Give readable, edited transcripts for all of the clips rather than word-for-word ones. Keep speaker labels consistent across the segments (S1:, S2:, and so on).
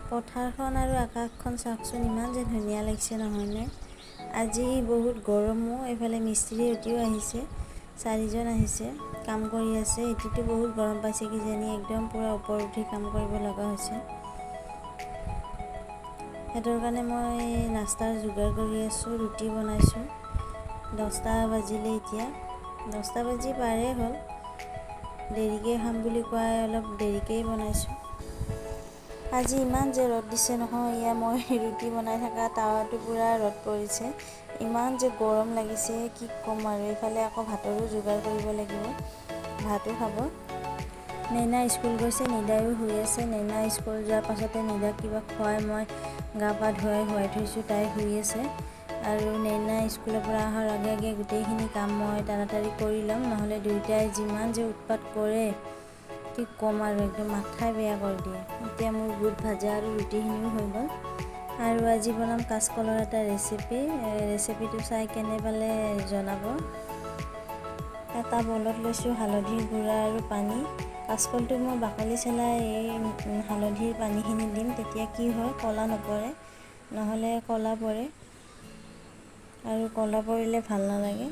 S1: পথাৰখন আৰু আকাশখন চাওকচোন, ইমান যে ধুনীয়া লাগিছে নহয়নে। আজি বহুত গৰমো। এইফালে মিস্ত্ৰী এটিও আহিছে, 4জন আহিছে, কাম কৰি আছে। এটিতো বহুত গৰম পাইছে কিজানি, একদম পূৰা ওপৰত উঠি কাম কৰিব লগা হৈছে। সেইটোৰ কাৰণে মই নাস্তাৰ যোগাৰ কৰি আছোঁ, ৰুটি বনাইছোঁ। 10টা বাজিলে এতিয়া, 10টা বাজি পাৰে হ'ল। দেৰিকৈ খাম বুলি কোৱাই অলপ দেৰিকেই বনাইছোঁ। আজি ইমান যে ৰ'দ দিছে নহয়, মই ৰুটি বনাই থকা টাৱাটো পূৰা ৰ'দ পৰিছে। ইমান যে গৰম লাগিছে কি ক'ম আৰু। এইফালে আকৌ ভাতৰো যোগাৰ কৰিব লাগিব, ভাতো খাব। নৈনা স্কুল গৈছে, নিদায়ো শুই আছে। নৈনা স্কুল যোৱাৰ পাছতে নিদাক কিবা খুৱাই মই গা পা ধুৱাই শুৱাই থৈছোঁ, তাই শুই আছে। আৰু নৈনা স্কুলৰ পৰা অহাৰ আগে আগে গোটেইখিনি কাম মই তাড়াতাড়ি কৰি ল'ম, নহ'লে দুয়োটাই যিমান যে উৎপাত কৰে কি ক'ম আৰু, একদম মাথাই বেয়া কৰি দিয়ে। এতিয়া মোৰ বুট ভাজা আৰু ৰুটিখিনিও হৈ গ'ল। আৰু আজি বনাম কাচকলৰ এটা ৰেচিপিটো চাই কেনে পালে জনাব। এটা বলত লৈছোঁ হালধিৰ গুড়া আৰু পানী। কাচকলটো মই বাকলি চেলাই এই হালধিৰ পানীখিনি দিম, তেতিয়া কি হয় ক'লা নপৰে, নহ'লে ক'লা পৰে আৰু ক'লা পৰিলে ভাল নালাগে।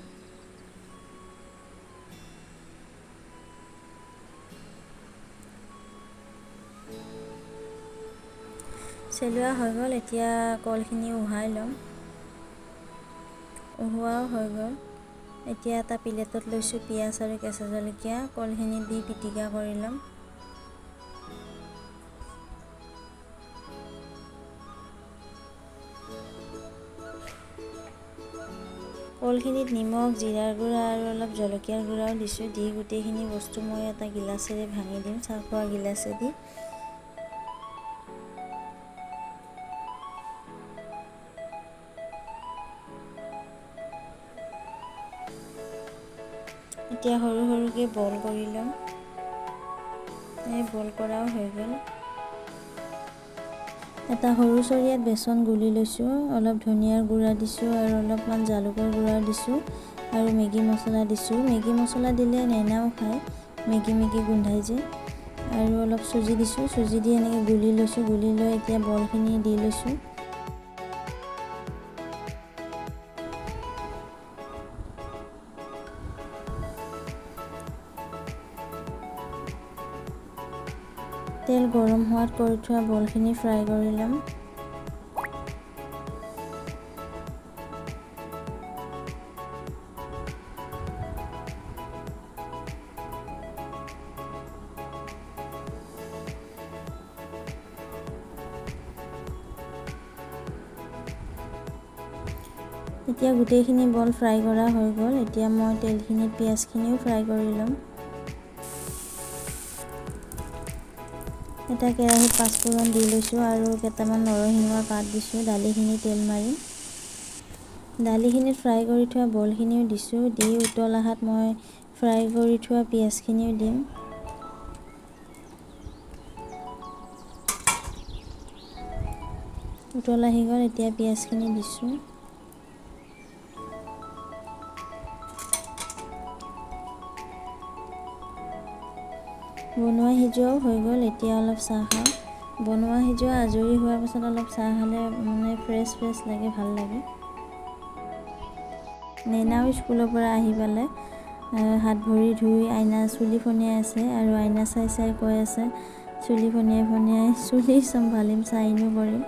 S1: চেলোৱা হৈ গ'ল। এতিয়া কলখিনি উহাই ল'ম, উহোৱাও হৈ গ'ল। এতিয়া এটা প্লেটত লৈছোঁ পিঁয়াজ আৰু কেঁচা জলকীয়া, কলখিনি দি পিটিকা কৰি ল'ম। কলখিনিত নিমখ, জিৰাৰ গুড়া আৰু অলপ জলকীয়াৰ গুড়াও দিছোঁ। দি গোটেইখিনি বস্তু মই এটা গিলাচেৰে ভাঙি দিম, চাহ খোৱা গিলাচেদি। এতিয়া সৰু সৰুকৈ বইল কৰি ল'ম। এই বইল কৰাও হৈ গ'ল। এটা সৰু চৰিয়াত বেচন গুলি লৈছোঁ, অলপ ধনিয়াৰ গুড়া দিছোঁ আৰু অলপমান জালুকৰ গুড়া দিছোঁ আৰু মেগী মছলা দিছোঁ। মেগী মছলা দিলে নৈনাও খায়, মেগী গোন্ধাই যে। আৰু অলপ চুজি দিছোঁ, চুজি দি এনেকৈ গুলি লৈছোঁ। গুলি লৈ এতিয়া বলখিনি দি লৈছোঁ। তেল গৰম হোৱাত কৰি থোৱা বলখিনি ফ্ৰাই কৰি ল'ম। এতিয়া গোটেইখিনি বল ফ্ৰাই কৰা হৈ গ'ল। এতিয়া মই তেলখিনিত পিঁয়াজখিনিও ফ্ৰাই কৰি ল'ম। এটা কেৰাহীত পাঁচফোৰণ দি লৈছোঁ আৰু কেইটামান নৰসিংহৰ পাত দিছোঁ। দালিখিনি তেল মাৰিম। দালিখিনিত ফ্ৰাই কৰি থোৱা বলখিনিও দিছোঁ। দি উতল অহাত মই ফ্ৰাই কৰি থোৱা পিঁয়াজখিনিও দিম। উতল আহি গ'ল, এতিয়া পিঁয়াজখিনি দিছোঁ। বনোৱা সিজোৱাও হৈ গ'ল। এতিয়া অলপ চাহ খাওঁ। বনোৱা সিজোৱা আজৰি হোৱাৰ পাছত অলপ চাহ খালে মানে ফ্ৰেছ লাগে, ভাল লাগে। নৈনাও স্কুলৰ পৰা আহি পালে হাত ভৰি ধুই চুলি ফনিয়াই আছে আৰু আইনা চাই কৈ আছে, চুলি ফনিয়াই চুলি চম্ভালিম, চাইনো কৰিম।